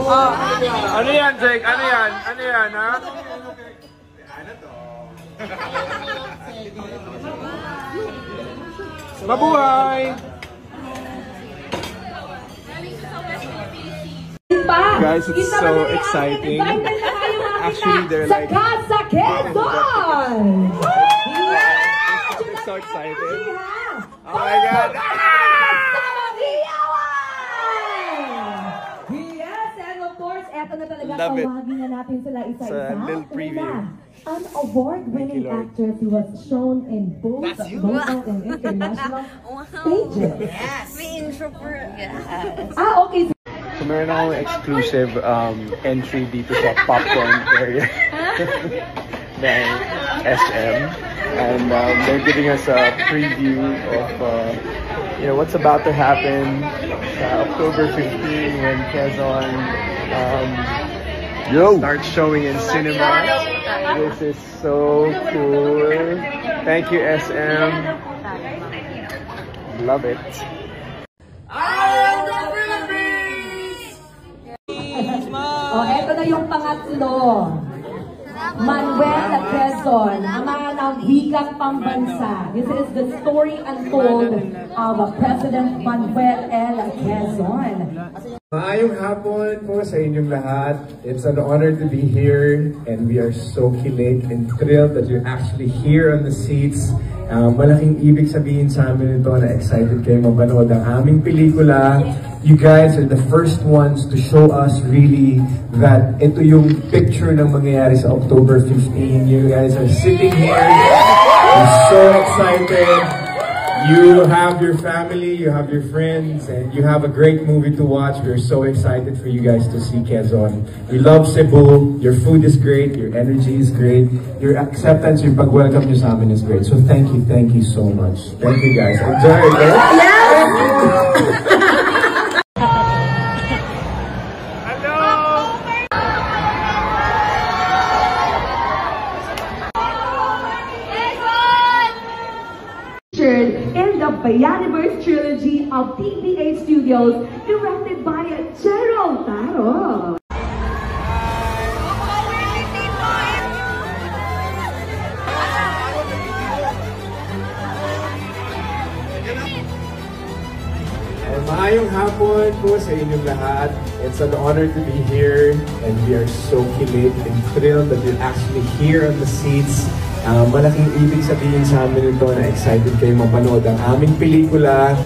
Ano yan, Jake? Ano yan? Ano yan, ha? Ano to? Mabuhay! Guys, it's so exciting. Actually, they're like... Casa Quezon! I'm so excited. Oh my God! Yes, and of course, eto na talaga. Love it. Tawagin na natin sila isa-isa. It's a little preview. An award-winning actress who was shown in both local and international stages. Yes! May intro for... Yes! Okay. So meron akong exclusive entry dito sa popcorn area ng SM. And they're giving us a preview of you know, what's about to happen October 15 when Quezon starts showing in cinema. This is so cool. Thank you, SM. Love it. Eto na yung pangatlo. Manuel Quezon, ama ng wikang pambansa. This is the story untold of President Manuel L. Quezon. Maayong hapon po sa inyong lahat. It's an honor to be here and we are so kilig and thrilled that you're actually here on the seats. Malaking ibig sabihin sa amin ito na excited kayo mapanood ang aming pelikula. You guys are the first ones to show us really that ito yung picture ng mangyayari sa October 15. You guys are sitting here. We're so excited. You have your family, you have your friends, and you have a great movie to watch. We're so excited for you guys to see Quezon. We love Cebu. Your food is great. Your energy is great. Your acceptance, your pag-welcome nyo sa amin is great. So thank you so much. Thank you guys. Enjoy it. In the Bayaniverse trilogy of PBA Studios, directed by Gerald Taro. Maayong hapon po sa inyong lahat. It's an honor to be here and we are so kilig and thrilled that you're actually here on the seats. Malaking ibig sabihin sa amin ito na excited kayo mapanood ang aming pelikula.